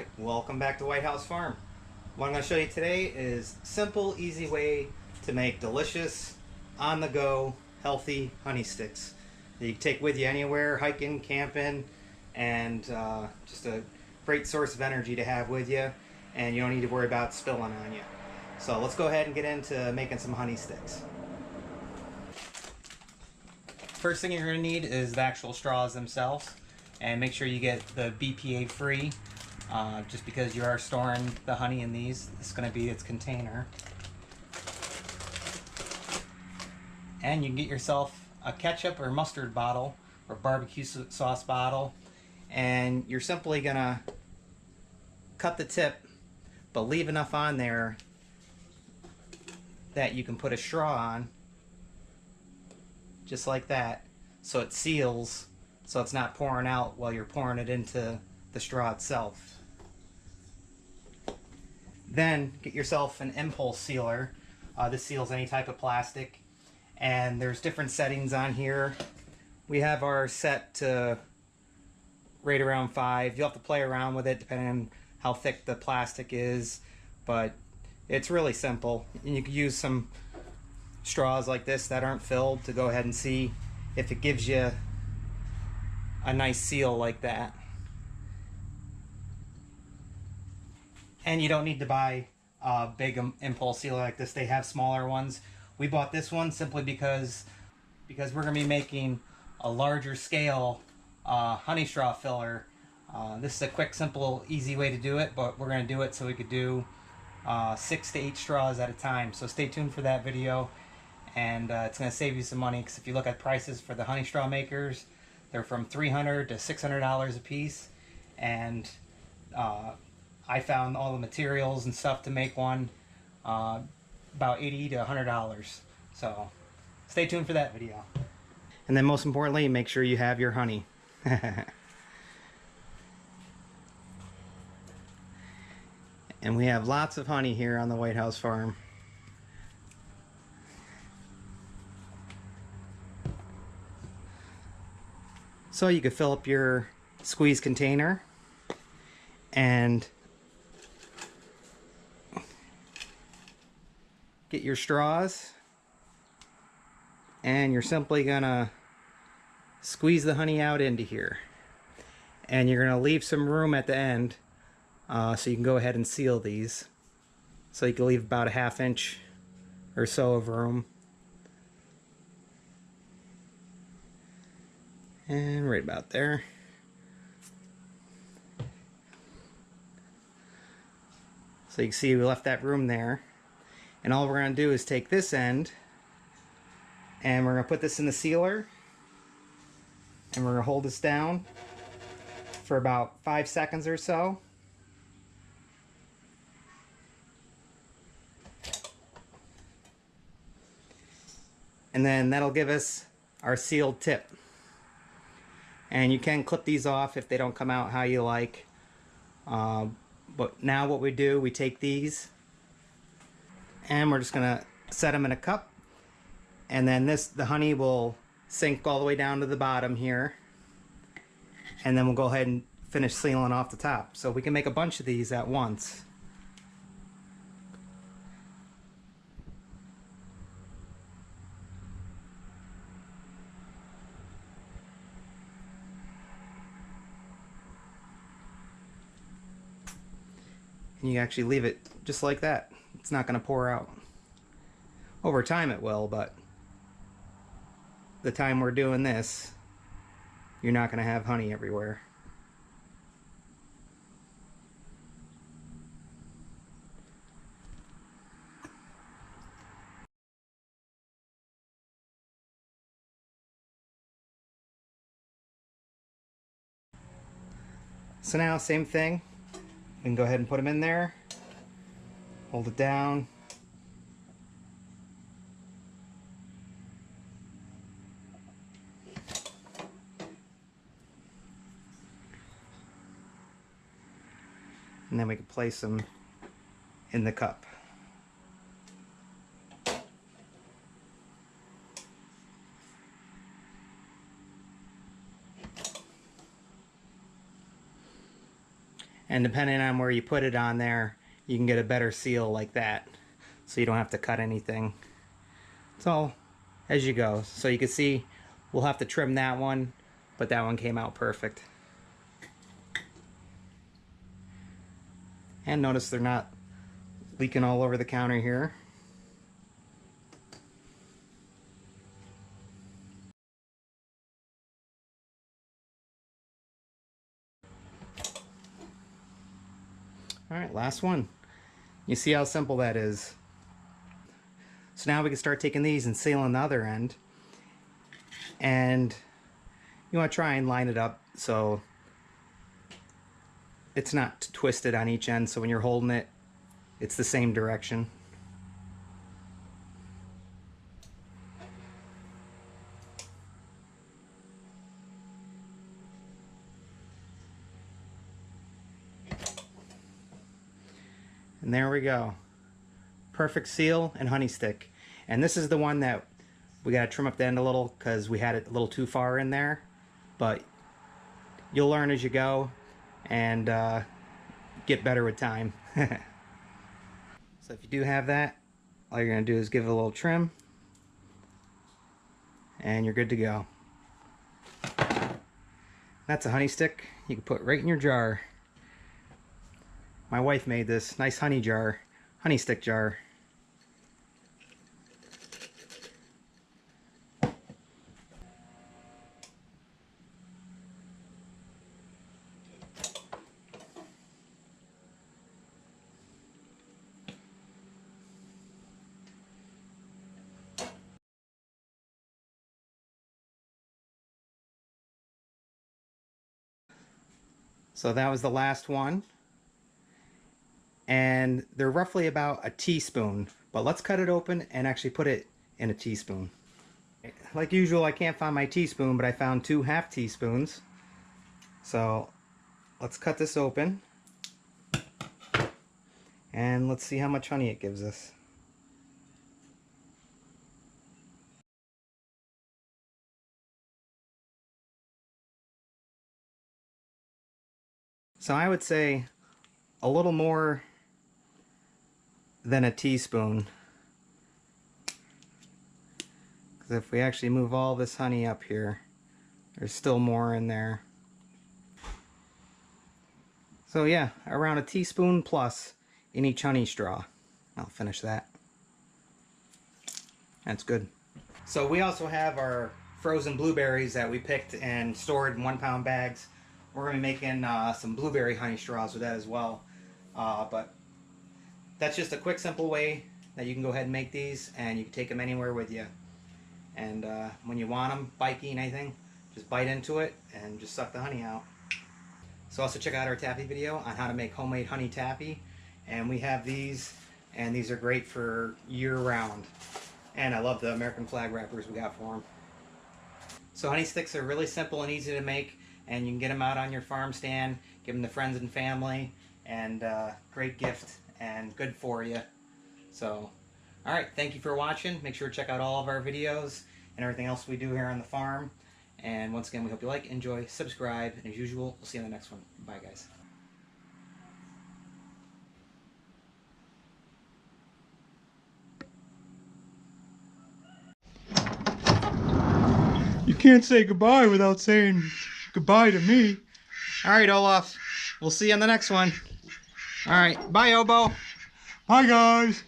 Alright, welcome back to White House Farm. What I'm going to show you today is simple, easy way to make delicious, on-the-go, healthy honey sticks that you can take with you anywhere, hiking, camping, and just a great source of energy to have with you, and you don't need to worry about spilling on you. So let's go ahead and get into making some honey sticks. First thing you're going to need is the actual straws themselves, and make sure you get the BPA free. Just because you are storing the honey in these, it's going to be its container. And you can get yourself a ketchup or mustard bottle or barbecue sauce bottle, and you're simply going to cut the tip but leave enough on there that you can put a straw on, just like that, so it seals, so it's not pouring out while you're pouring it into the straw itself. Then get yourself an impulse sealer. This seals any type of plastic, and there's different settings on here. We have ours set to right around 5. You'll have to play around with it depending on how thick the plastic is, but it's really simple. And you can use some straws like this that aren't filled to go ahead and see if it gives you a nice seal like that. And you don't need to buy a big impulse sealer like this. They have smaller ones. We bought this one simply because we're going to be making a larger scale honey straw filler. This is a quick, simple, easy way to do it, but we're going to do it so we could do 6 to 8 straws at a time. So stay tuned for that video, and it's going to save you some money, because if you look at prices for the honey straw makers, they're from $300 to $600 a piece, and I found all the materials and stuff to make one about $80 to $100. So stay tuned for that video. And then most importantly, make sure you have your honey. And we have lots of honey here on the White House Farm. So you could fill up your squeeze container and get your straws, and you're simply gonna squeeze the honey out into here, and you're gonna leave some room at the end so you can go ahead and seal these. So you can leave about a ½ inch or so of room, and right about there. So you can see we left that room there. And all we're going to do is take this end, and we're going to put this in the sealer, and we're going to hold this down for about 5 seconds or so. And then that'll give us our sealed tip. And you can clip these off if they don't come out how you like. But now what we do, we take these, and we're just gonna set them in a cup, and then the honey will sink all the way down to the bottom here, and then we'll go ahead and finish sealing off the top. So we can make a bunch of these at once. And you actually leave it just like that. It's not going to pour out. Over time it will, but the time we're doing this, you're not going to have honey everywhere. So now, same thing. We can go ahead and put them in there. Hold it down. And then we can place them in the cup. And depending on where you put it on there, you can get a better seal like that. So you don't have to cut anything. It's all as you go. So you can see we'll have to trim that one, but that one came out perfect. And notice they're not leaking all over the counter here. Alright, last one. You see how simple that is. So now we can start taking these and sealing the other end. And you want to try and line it up so it's not twisted on each end, so when you're holding it, it's the same direction. And there we go. Perfect seal and honey stick. And this is the one that we got to trim up the end a little because we had it a little too far in there. But you'll learn as you go and get better with time. So if you do have that, all you're going to do is give it a little trim and you're good to go. That's a honey stick you can put right in your jar. My wife made this nice honey jar, honey stick jar. So that was the last one. And they're roughly about a teaspoon, but let's cut it open and actually put it in a teaspoon. Like usual, I can't find my teaspoon, but I found 2 half teaspoons. So let's cut this open and let's see how much honey it gives us. So I would say a little more than a teaspoon. Because if we actually move all this honey up here, there's still more in there. So yeah, around a teaspoon plus in each honey straw. I'll finish that. That's good. So we also have our frozen blueberries that we picked and stored in 1-pound bags. We're going to be making some blueberry honey straws with that as well. But that's just a quick, simple way that you can go ahead and make these, and you can take them anywhere with you. And when you want them, biking, anything, just bite into it and just suck the honey out. So also check out our taffy video on how to make homemade honey taffy. And we have these, and these are great for year-round. And I love the American flag wrappers we got for them. So honey sticks are really simple and easy to make, and you can get them out on your farm stand, give them to friends and family, and great gift and good for you. So, alright, thank you for watching. Make sure to check out all of our videos and everything else we do here on the farm. And once again, we hope you like, enjoy, subscribe, and as usual, we'll see you in the next one. Bye, guys. You can't say goodbye without saying goodbye to me. Alright, Olaf. We'll see you on the next one. Alright, bye, Obo. Bye, guys.